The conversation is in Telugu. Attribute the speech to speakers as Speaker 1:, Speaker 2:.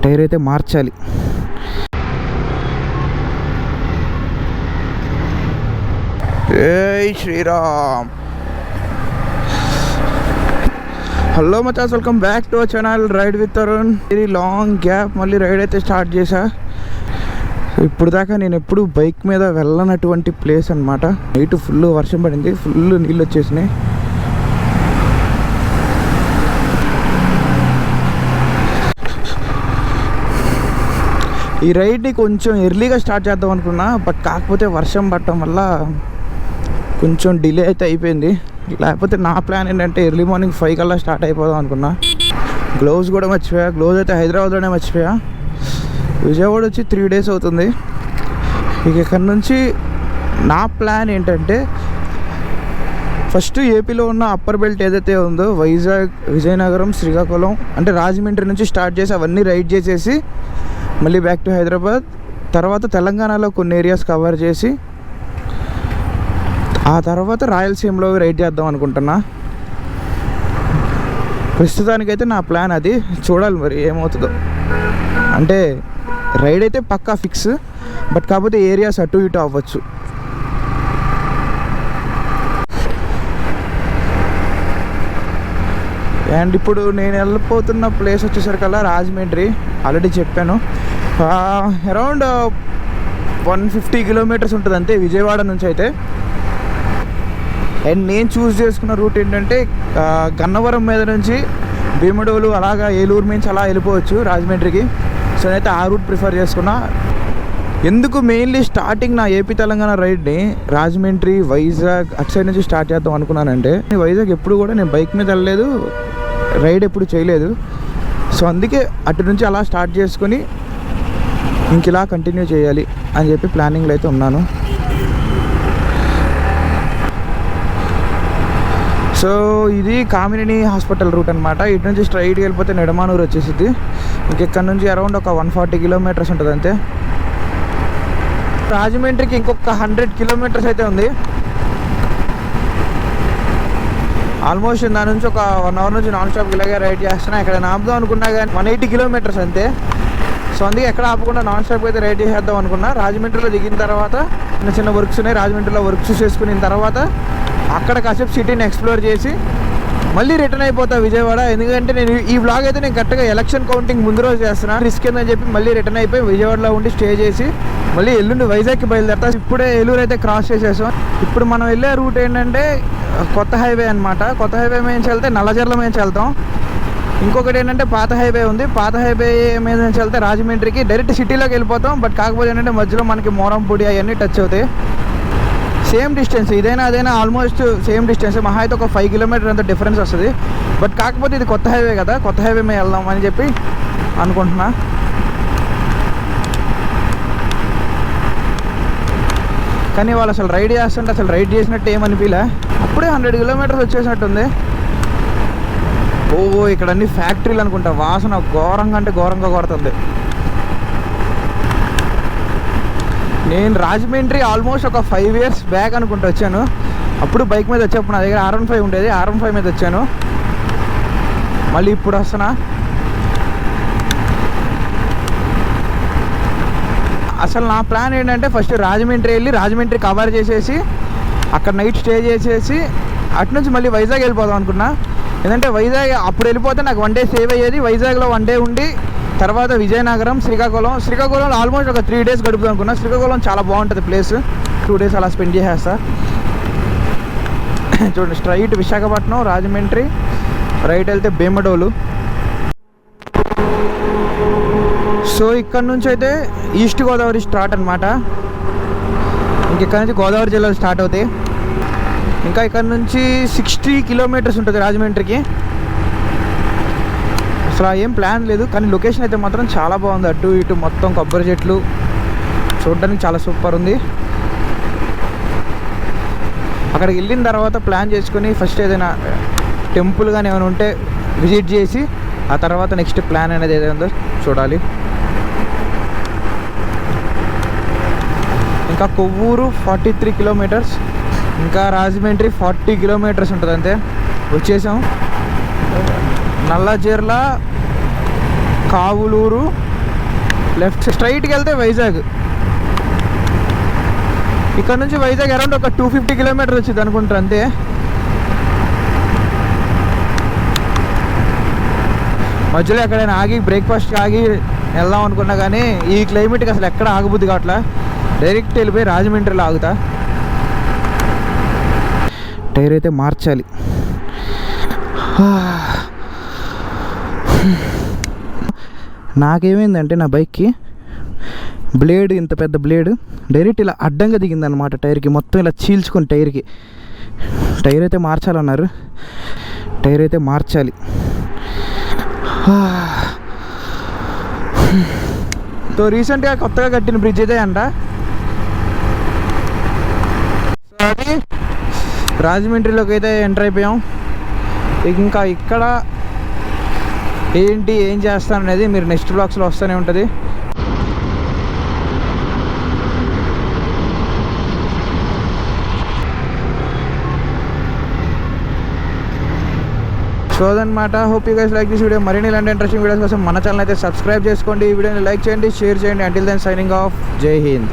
Speaker 1: టైర్ అయితే మార్చాలి. జై శ్రీరామ్. హలో మచాస్, welcome back to our channel ride with Tarun. Very long gap మళ్ళీ రైడ్ అయితే స్టార్ట్ చేశా. ఇప్పుడు దాకా నేను ఎప్పుడు బైక్ మీద వెళ్ళనటువంటి ప్లేస్ అనమాట. నైట్ ఫుల్ వర్షం పడింది, ఫుల్ నీళ్ళు వచ్చేసినాయి. ఈ రైడ్ని కొంచెం ఎర్లీగా స్టార్ట్ చేద్దాం అనుకున్నా, బట్ కాకపోతే వర్షం పడటం వల్ల కొంచెం డిలే అయితే అయిపోయింది. లేకపోతే నా ప్లాన్ ఏంటంటే ఎర్లీ మార్నింగ్ 5 కల్లా స్టార్ట్ అయిపోదాం అనుకున్నా. గ్లౌజ్ కూడా మర్చిపోయా. గ్లౌజ్ అయితే హైదరాబాద్లోనే మర్చిపోయా. విజయవాడ వచ్చి 3 days అవుతుంది. ఇక ఇక్కడ నుంచి నా ప్లాన్ ఏంటంటే ఫస్ట్ ఏపీలో ఉన్న అప్పర్ బెల్ట్ ఏదైతే ఉందో వైజాగ్, విజయనగరం, శ్రీకాకుళం అంటే రాజమండ్రి నుంచి స్టార్ట్ చేసి అవన్నీ రైడ్ చేసేసి మళ్ళీ బ్యాక్ టు హైదరాబాద్. తర్వాత తెలంగాణలో కొన్ని ఏరియాస్ కవర్ చేసి ఆ తర్వాత రాయలసీమలో రైడ్ చేద్దాం అనుకుంటున్నా. ప్రస్తుతానికైతే నా ప్లాన్ అది. చూడాలి మరి ఏమవుతుందో. అంటే రైడ్ అయితే పక్కా ఫిక్స్, బట్ కాకపోతే ఏరియాస్ అటు ఇటు అవ్వచ్చు. అండ్ ఇప్పుడు నేను వెళ్ళిపోతున్న ప్లేస్ వచ్చేసరికల్లా రాజమండ్రి. ఆల్రెడీ చెప్పాను, అరౌండ్ 150 kilometers ఉంటుంది అంతే విజయవాడ నుంచి అయితే. అండ్ నేను చూస్ చేసుకున్న రూట్ ఏంటంటే గన్నవరం మీద నుంచి భీమడోలు అలాగా ఏలూరు నుంచి అలా వెళ్ళిపోవచ్చు రాజమండ్రికి. సో నేనైతే ఆ రూట్ ప్రిఫర్ చేసుకున్నా. ఎందుకు మెయిన్లీ స్టార్టింగ్ నా ఏపీ తెలంగాణ రైడ్ని రాజమండ్రి, వైజాగ్ అటు సైడ్ నుంచి స్టార్ట్ చేద్దాం అనుకున్నానంటే, వైజాగ్ ఎప్పుడు కూడా నేను బైక్ మీద వెళ్ళలేదు, రైడ్ ఎప్పుడు చేయలేదు. సో అందుకే అటు నుంచి అలా స్టార్ట్ చేసుకొని ఇంక ఇలా కంటిన్యూ చేయాలి అని చెప్పి ప్లానింగ్లో అయితే ఉన్నాను. సో ఇది కామినేని హాస్పిటల్ రూట్ అనమాట. ఇటు నుంచి స్ట్రైట్గా వెళ్ళిపోతే నెడమానూరు వచ్చేసింది. ఇంకెక్కడ నుంచి అరౌండ్ ఒక 140 kilometers ఉంటుంది అంతే. రాజమండ్రికి ఇంకొక 100 kilometers అయితే ఉంది. ఆల్మోస్ట్ దాని నుంచి ఒక 1 hour నుంచి నాన్ స్టాప్ ఇలాగే రైడ్ చేస్తున్నా. ఇక్కడ ఆపుదాం అనుకున్నా కానీ 180 kilometers అంతే. సో అందుకే ఎక్కడ ఆపకుండా నాన్ స్టాప్ అయితే రైడ్ చేసేద్దాం అనుకున్నా. రాజమండ్రిలో దిగిన తర్వాత చిన్న చిన్న వర్క్స్ ఉన్నాయి. రాజమండ్రిలో వర్క్స్ చేసుకున్న తర్వాత అక్కడ కాసేపు సిటీని ఎక్స్ప్లోర్ చేసి మళ్ళీ రిటర్న్ అయిపోతా విజయవాడ. ఎందుకంటే నేను ఈ వ్లాగ్ అయితే నేను కరెక్ట్గా ఎలక్షన్ కౌంటింగ్ ముందు రోజు చేస్తున్నా. రిస్క్ ఏందని చెప్పి మళ్ళీ రిటర్న్ అయిపోయి విజయవాడలో ఉండి స్టే చేసి మళ్ళీ ఎల్లుండి వైజాగ్కి బయలుదేరతా. ఇప్పుడే ఏలూరు అయితే క్రాస్ చేసేసాం. ఇప్పుడు మనం వెళ్ళే రూట్ ఏంటంటే కొత్త హైవే అనమాట. కొత్త హైవే మీద నుంచి వెళ్తే నల్లజర్ల మీద నుంచి వెళ్తాం. ఇంకొకటి ఏంటంటే పాత హైవే ఉంది. పాత హైవే మీద నుంచి వెళ్తే రాజమండ్రికి డైరెక్ట్ సిటీలోకి వెళ్ళిపోతాం. బట్ కాకపోతే ఏంటంటే మధ్యలో మనకి మోరంపూడి అవన్నీ టచ్ అవుతాయి. సేమ్ డిస్టెన్స్, ఇదైనా అదైనా ఆల్మోస్ట్ సేమ్ డిస్టెన్స్. మహా అయితే ఒక 5 kilometers అంత డిఫరెన్స్ వస్తుంది. బట్ కాకపోతే ఇది కొత్త హైవే కదా, కొత్త హైవే మీద వెళ్దాం అని చెప్పి అనుకుంటున్నా. కానీ వాళ్ళు అసలు రైడ్ చేస్తుంటే అసలు రైడ్ చేసినట్టు ఏమనిపించలే. అప్పుడే 100 kilometers వచ్చేసినట్టుంది. ఓ ఇక్కడ అన్ని ఫ్యాక్టరీలు అనుకుంటా. వాసన ఘోరంగా అంటే ఘోరంగా కొడుతుంది. నేను రాజమండ్రి ఆల్మోస్ట్ ఒక 5 years బ్యాక్ అనుకుంటూ వచ్చాను. అప్పుడు బైక్ మీద వచ్చేప్పుడు నా దగ్గర R15 ఉండేది. R15 మీద వచ్చాను. మళ్ళీ ఇప్పుడు వస్తున్నా. అసలు నా ప్లాన్ ఏంటంటే ఫస్ట్ రాజమండ్రి వెళ్ళి రాజమండ్రి కవర్ చేసేసి అక్కడ నైట్ స్టే చేసేసి అటు నుంచి మళ్ళీ వైజాగ్ వెళ్ళిపోదాం అనుకున్నా. ఎందుకంటే వైజాగ్ అప్పుడు వెళ్ళిపోతే నాకు 1 day సేవ్ అయ్యేది. వైజాగ్లో 1 day ఉండి తర్వాత విజయనగరం, శ్రీకాకుళంలో ఆల్మోస్ట్ ఒక 3 days గడుపుదాం అనుకున్నా. శ్రీకాకుళం చాలా బాగుంటుంది ప్లేస్. 2 days అలా స్పెండ్ చేసేస్తా. చూడండి, స్ట్రైట్ విశాఖపట్నం, రాజమండ్రి, రైట్ వెళ్తే భీమడోలు. సో ఇక్కడ నుంచి అయితే ఈస్ట్ గోదావరి స్టార్ట్ అనమాట. ఇంకెక్కడ నుంచి గోదావరి జిల్లాలు స్టార్ట్ అవుతాయి. ఇంకా ఇక్కడ నుంచి 60 kilometers ఉంటుంది రాజమండ్రికి. అసలు ఏం ప్లాన్ లేదు, కానీ లొకేషన్ అయితే మాత్రం చాలా బాగుంది. అటు ఇటు మొత్తం కొబ్బరి చెట్లు చూడడానికి చాలా సూపర్ ఉంది. అక్కడికి వెళ్ళిన తర్వాత ప్లాన్ చేసుకొని ఫస్ట్ ఏదైనా టెంపుల్ కానీ ఏమైనా ఉంటే విజిట్ చేసి ఆ తర్వాత నెక్స్ట్ ప్లాన్ అనేది ఏదైనా చూడాలి. ఇంకా కొవ్వూరు 43 kilometers, ఇంకా రాజమండ్రి 40 kilometers ఉంటుంది అంతే. వచ్చేసాం. నల్లజర్ల, కావులూరు, లెఫ్ట్ స్ట్రైట్కి వెళ్తే వైజాగ్. ఇక్కడ నుంచి వైజాగ్ అరౌండ్ ఒక 250 కిలోమీటర్స్ వచ్చింది అనుకుంటారు అంతే. మధ్యలో ఎక్కడైనా ఆగి బ్రేక్ఫాస్ట్ ఆగి వెళ్దాం అనుకున్నా కానీ ఈ క్లైమేట్కి అసలు ఎక్కడ ఆగబుద్ది కావట్లా. డైరెక్ట్ వెళ్ళిపోయి రాజమండ్రిలో ఆగుతా. టైర్ అయితే మార్చాలి. నాకేమైందంటే నా బైక్కి బ్లేడ్, ఇంత పెద్ద బ్లేడ్ డైరెక్ట్ ఇలా అడ్డంగా దిగిందనమాట టైర్కి. మొత్తం ఇలా చీల్చుకొని టైర్ అయితే మార్చాలన్నారు. టైర్ అయితే మార్చాలి. సో రీసెంట్గా కొత్తగా కట్టిన బ్రిడ్జ్ ఇదే అంట. సో అది రాజమండ్రిలోకి అయితే ఎంటర్ అయిపోయాం. ఇంకా ఇక్కడ ఏంటి ఏం చేస్తాననేది మీరు నెక్స్ట్ బ్లాగ్స్లో వస్తూనే ఉంటుంది. సో అదనమాట. Hope you guys like this video. మరిన్ని ఇలాంటి ఇంట్రెస్టింగ్ వీడియోస్ కోసం మన ఛానల్ అయితే సబ్స్క్రైబ్ చేసుకోండి. ఈ వీడియోని లైక్ చేయండి, షేర్ చేయండి. Until then signing off. జై హింద్.